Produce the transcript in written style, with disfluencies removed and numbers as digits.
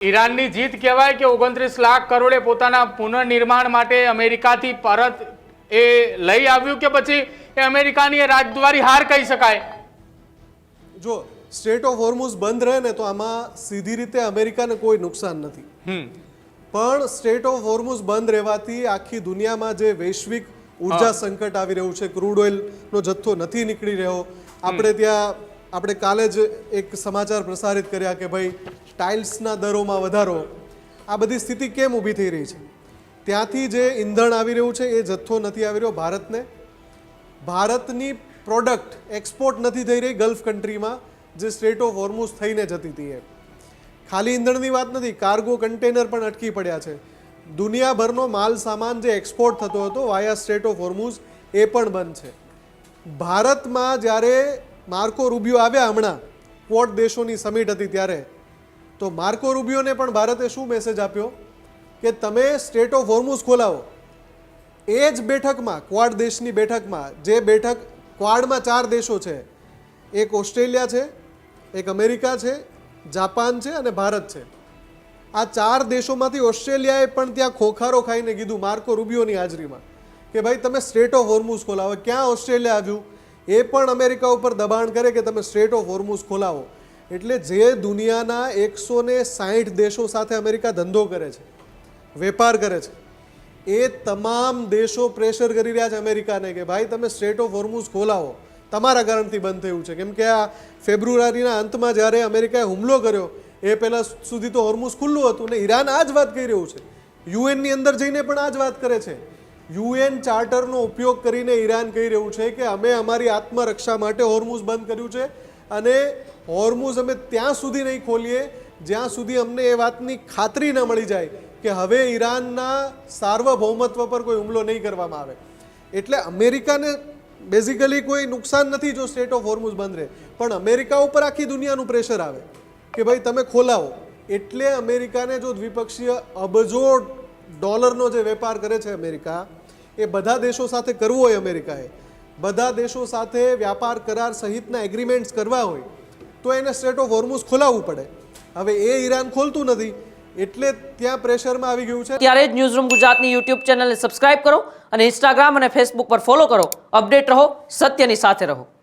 ઈરાનની જીત કહેવાય કે 29 લાખ કરોડે પોતાના પુનર્નિર્માણ માટે અમેરિકાથી પરત એ લઈ આવ્યું કે પછી એ અમેરિકાની રાજદ્વારી હાર કહી શકાય? જો સ્ટ્રેટ ઓફ હોર્મુઝ બંધ રહે ને તો આમાં સીધી રીતે અમેરિકાને કોઈ નુકસાન નથી, પણ સ્ટ્રેટ ઓફ હોર્મુઝ બંધ રહેવાથી આખી દુનિયામાં જે વૈશ્વિક ઉર્જા સંકટ આવી રહ્યું છે, ક્રૂડ ઓઇલનો જથ્થો નથી નીકળી રહ્યો. આપણે કાલે જ એક સમાચાર પ્રસારિત કર્યા કે ભાઈ ટાઇલ્સના દરોમાં વધારો, આ બધી સ્થિતિ કેમ ઊભી થઈ રહી છે? ત્યાંથી જે ઈંધણ આવી રહ્યું છે એ જથ્થો નથી આવી રહ્યો ભારતને. ભારતની પ્રોડક્ટ એક્સપોર્ટ નથી થઈ રહી ગલ્ફ કન્ટ્રીમાં, જે સ્ટ્રેટ ઓફ હોર્મુઝ થઈને જતી હતી. એ ખાલી ઈંધણની વાત નથી, કાર્ગો કન્ટેનર પણ અટકી પડ્યા છે. દુનિયાભરનો માલ સામાન જે એક્સપોર્ટ થતો હતો વાયા સ્ટ્રેટ ઓફ હોર્મુઝ એ પણ બંધ છે. ભારતમાં જ્યારે માર્કો રૂબિયો આવ્યા, હમણાં ક્વોડ દેશોની સમિટ હતી ત્યારે, તો માર્કો રૂબિયોને પણ ભારતે શું મેસેજ આપ્યો કે તમે સ્ટ્રેટ ઓફ હોર્મુઝ ખોલાવો. એ જ બેઠકમાં, ક્વાડ દેશની બેઠકમાં, જે બેઠક ક્વાડમાં 4 દેશો છે, એક ઓસ્ટ્રેલિયા છે, એક અમેરિકા છે, જાપાન છે અને ભારત છે. આ 4 દેશોમાંથી ઓસ્ટ્રેલિયાએ પણ ત્યાં ખોખારો ખાઈને કીધું માર્કો રૂબિયોની હાજરીમાં કે ભાઈ તમે સ્ટ્રેટ ઓફ હોર્મુઝ ખોલાવો. ક્યાં ઓસ્ટ્રેલિયા આવ્યું? એ પણ અમેરિકા ઉપર દબાણ કરે કે તમે સ્ટ્રેટ ઓફ હોર્મુઝ ખોલાવો. એટલે જે દુનિયાના 160 દેશો સાથે અમેરિકા ધંધો કરે છે, વેપાર કરે છે, એ તમામ દેશો પ્રેશર કરી રહ્યા છે અમેરિકાને કે ભાઈ તમે સ્ટ્રેટ ઓફ હોર્મુઝ ખોલાવો. તમારા કારણથી બંધ થયું છે. કેમ કે આ ફેબ્રુઆરીના અંતમાં જ્યારે અમેરિકાએ હુમલો કર્યો એ પહેલાં સુધી તો હોર્મુઝ ખુલ્લું હતું ને ઈરાન આ જ વાત કહી રહ્યું છે. યુએનની અંદર જઈને પણ આ જ વાત કરે છે. યુએન ચાર્ટરનો ઉપયોગ કરીને ઈરાન કહી રહ્યું છે કે અમે અમારી આત્મરક્ષા માટે હોર્મુઝ બંધ કર્યું છે અને હોર્મુઝ અમે ત્યાં સુધી નહીં ખોલીએ જ્યાં સુધી અમને એ વાતની ખાતરી ન મળી જાય કે હવે ઈરાનના સાર્વભૌમત્વ પર કોઈ હુમલો નહીં કરવામાં આવે. એટલે અમેરિકાને બેઝિકલી કોઈ નુકસાન નથી જો સ્ટ્રેટ ઓફ હોર્મુઝ બંધ રહે, પણ અમેરિકા ઉપર આખી દુનિયાનું પ્રેશર આવે કે ભાઈ તમે ખોલાવો. એટલે અમેરિકાને જો દ્વિપક્ષીય અબજો ડોલરનો જે વેપાર કરે છે અમેરિકા, એ બધા દેશો સાથે કરવો હોય, અમેરિકાએ બધા દેશો સાથે વ્યાપાર કરાર સહિતના એગ્રીમેન્ટ્સ કરવા હોય તો એને સ્ટ્રેટ ઓફ હોર્મુઝ ખોલાવવું પડે. હવે એ ઈરાન ખોલતું નથી એટલે ત્યાં પ્રેશરમાં આવી ગયું છે. ત્યારે જ ન્યૂઝરૂમ ગુજરાતની યુટ્યુબ ચેનલને સબસ્ક્રાઇબ કરો અને ઇન્સ્ટાગ્રામ અને ફેસબુક પર ફોલો કરો. અપડેટ રહો, સત્યની સાથે રહો.